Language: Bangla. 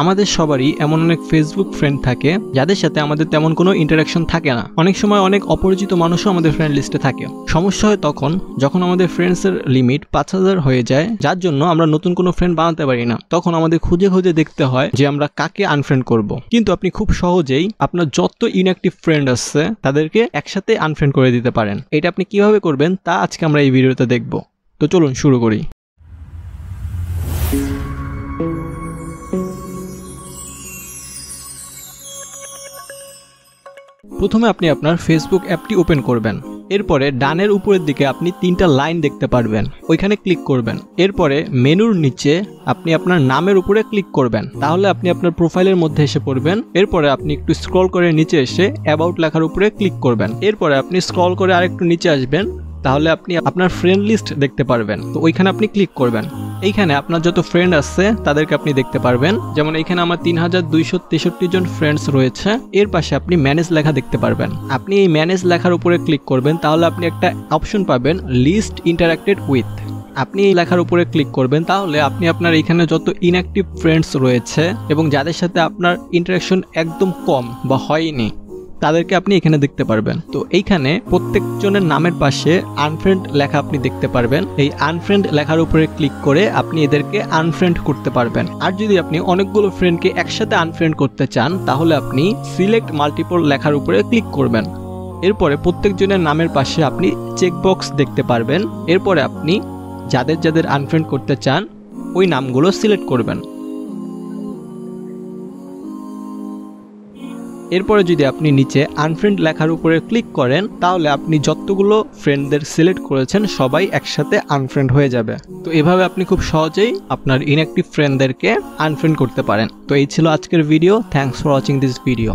আমাদের সবারই এমন অনেক ফেসবুক ফ্রেন্ড থাকে যাদের সাথে আমাদের তেমন কোনো ইন্টারাকশন থাকে না। অনেক সময় অনেক অপরিচিত মানুষও আমাদের ফ্রেন্ড লিস্টে থাকে। সমস্যা হয় তখন যখন আমাদের ফ্রেন্ডসের লিমিট 5000 হয়ে যায়, যার জন্য আমরা নতুন কোনো ফ্রেন্ড বানাতে পারি না। তখন আমাদের খুঁজে খুঁজে দেখতে হয় যে আমরা কাকে আনফ্রেন্ড করব। কিন্তু আপনি খুব সহজেই আপনার যত ইনঅ্যাক্টিভ ফ্রেন্ড আছে তাদেরকে একসাথে আনফ্রেন্ড করে দিতে পারেন। এটা আপনি কিভাবে করবেন তা আজকে আমরা এই ভিডিওতে দেখব। তো চলুন শুরু করি। প্রথমে আপনি আপনার ফেসবুক অ্যাপটি ওপেন করবেন। এরপরে ডানের উপরের দিকে আপনি 3টা লাইন দেখতে পারবেন, ওইখানে ক্লিক করবেন। এরপরে মেনুর নিচে আপনি আপনার নামের উপরে ক্লিক করবেন, তাহলে আপনি আপনার প্রোফাইলের মধ্যে এসে পড়বেন। এরপরে আপনি একটু স্ক্রল করে নিচে এসে অ্যাবাউট লেখার উপরে ক্লিক করবেন। এরপরে আপনি স্ক্রল করে আরেকটু নিচে আসবেন, তাহলে আপনি আপনার ফ্রেন্ড লিস্ট দেখতে পারবেন। তো ওইখানে আপনি ক্লিক করবেন। এইখানে আপনার যত ফ্রেন্ড আছে তাদেরকে আপনি দেখতে পারবেন। যেমন এইখানে আমার 3263 জন ফ্রেন্ডস রয়েছে। এর পাশে আপনি ম্যানেজ লেখা দেখতে পারবেন। আপনি এই ম্যানেজ লেখার উপরে ক্লিক করবেন, তাহলে আপনি একটা অপশন পাবেন লিস্ট ইন্টারাক্টেড উইথ। আপনি এই লেখার উপরে ক্লিক করবেন, তাহলে আপনি আপনার এখানে যত ইনঅ্যাক্টিভ ফ্রেন্ডস রয়েছে এবং যাদের সাথে আপনার ইন্টারাকশন একদম কম বা হয়নি তাদেরকে আপনি এখানে দেখতে পারবেন। তো এইখানে প্রত্যেকজনের নামের পাশে আনফ্রেন্ড লেখা আপনি দেখতে পারবেন। এই আনফ্রেন্ড লেখার উপরে ক্লিক করে আপনি এদেরকে আনফ্রেন্ড করতে পারবেন। আর যদি আপনি অনেকগুলো ফ্রেন্ডকে একসাথে আনফ্রেন্ড করতে চান, তাহলে আপনি সিলেক্ট মাল্টিপল লেখার উপরে ক্লিক করবেন। এরপরে প্রত্যেকজনের নামের পাশে আপনি চেকবক্স দেখতে পারবেন। এরপরে আপনি যাদের যাদের আনফ্রেন্ড করতে চান ওই নামগুলো সিলেক্ট করবেন। এরপরে যদি আপনি নিচে আনফ্রেন্ড লেখার উপরে ক্লিক করেন, তাহলে আপনি যতগুলো ফ্রেন্ডদের সিলেক্ট করেছেন সবাই একসাথে আনফ্রেন্ড হয়ে যাবে। তো এভাবে আপনি খুব সহজেই আপনার ইনঅ্যাক্টিভ ফ্রেন্ডদেরকে আনফ্রেন্ড করতে পারেন। তো এই ছিল আজকের video. Thanks for watching this video.